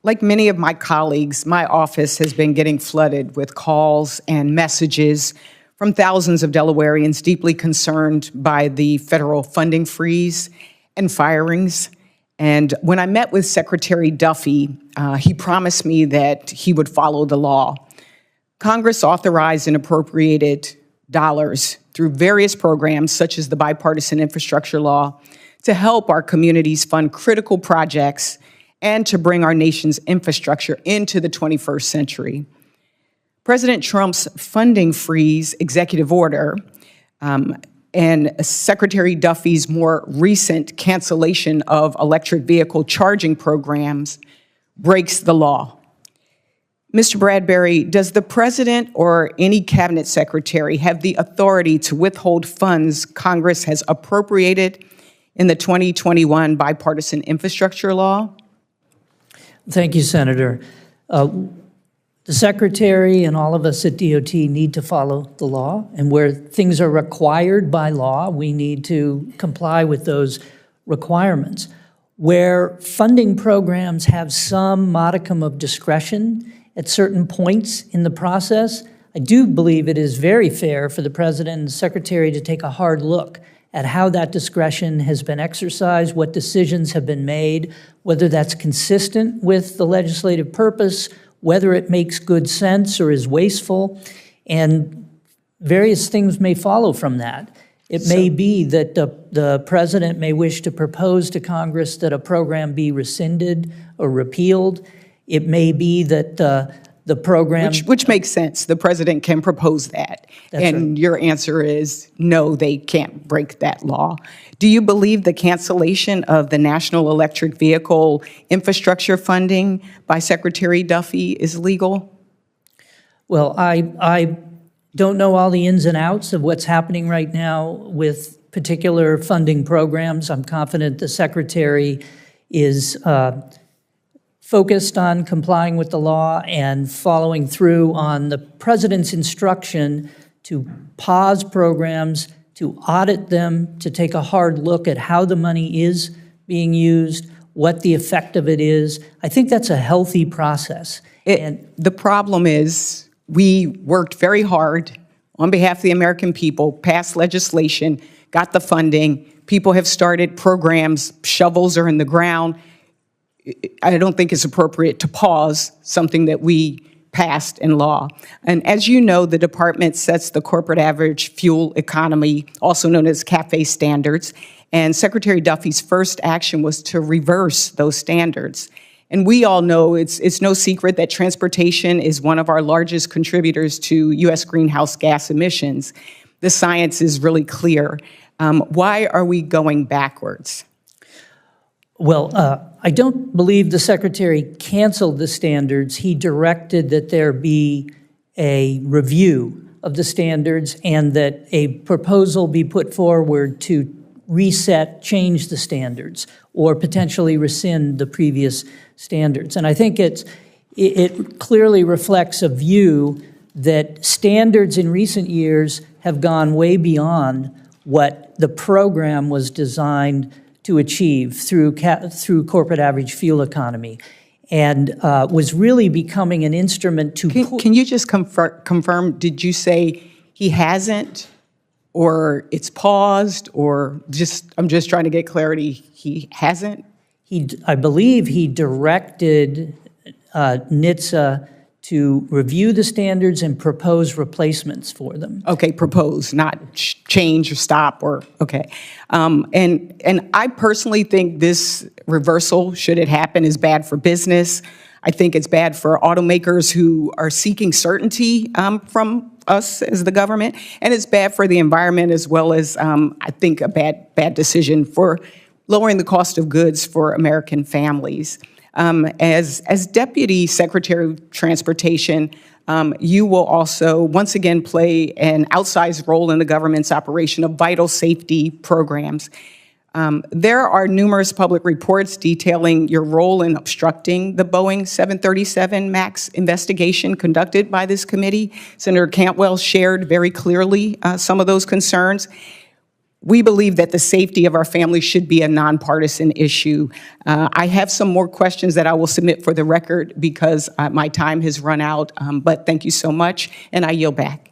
Like many of my colleagues, my office has been getting flooded with calls and messages from thousands of Delawareans deeply concerned by the federal funding freeze and firings. And when I met with Secretary Duffy, he promised me that he would follow the law. Congress authorized and appropriated dollars through various programs, such as the Bipartisan Infrastructure Law, to help our communities fund critical projects and to bring our nation's infrastructure into the 21st century. President Trump's funding freeze executive order and Secretary Duffy's more recent cancellation of electric vehicle charging programs breaks the law. Mr. Bradbury, does the president or any cabinet secretary have the authority to withhold funds Congress has appropriated in the 2021 Bipartisan Infrastructure Law? Thank you, Senator. The Secretary and all of us at DOT need to follow the law, and where things are required by law, we need to comply with those requirements. Where funding programs have some modicum of discretion at certain points in the process, I do believe it is very fair for the President and the Secretary to take a hard look at how that discretion has been exercised, what decisions have been made, whether that's consistent with the legislative purpose, whether it makes good sense or is wasteful, and various things may follow from that. It may be that the president may wish to propose to Congress that a program be rescinded or repealed. It may be that the program— Which makes sense. The president can propose that. And your answer is no, they can't break that law. Do you believe the cancellation of the National Electric Vehicle Infrastructure funding by Secretary Duffy is legal? Well, I don't know all the ins and outs of what's happening right now with particular funding programs. I'm confident the Secretary is focused on complying with the law and following through on the president's instruction to pause programs, to audit them, to take a hard look at how the money is being used, what the effect of it is. I think that's a healthy process. The problem is we worked very hard on behalf of the American people, passed legislation, got the funding, people have started programs, shovels are in the ground. I don't think it's appropriate to pause something that we passed in law. And as you know, the department sets the corporate average fuel economy, also known as CAFE standards, and Secretary Duffy's first action was to reverse those standards. And we all know it's no secret that transportation is one of our largest contributors to U.S. greenhouse gas emissions. The science is really clear. Why are we going backwards? Well, I don't believe the Secretary canceled the standards. He directed that there be a review of the standards and that a proposal be put forward to reset, change the standards, or potentially rescind the previous standards. And I think it clearly reflects a view that standards in recent years have gone way beyond what the program was designed to achieve through corporate average fuel economy, and was really becoming an instrument to— Can you just confirm, did you say he hasn't, or it's paused, or I'm just trying to get clarity, he hasn't? I believe he directed NHTSA to review the standards and propose replacements for them. Okay, propose, not change or stop or, okay. And I personally think this reversal, should it happen, is bad for business. I think it's bad for automakers who are seeking certainty from us as the government, and it's bad for the environment as well as, I think, a bad decision for lowering the cost of goods for American families. As Deputy Secretary of Transportation, you will also once again play an outsized role in the government's operation of vital safety programs. There are numerous public reports detailing your role in obstructing the Boeing 737 MAX investigation conducted by this committee. Senator Cantwell shared very clearly some of those concerns. We believe that the safety of our families should be a nonpartisan issue. I have some more questions that I will submit for the record because my time has run out, but thank you so much, and I yield back.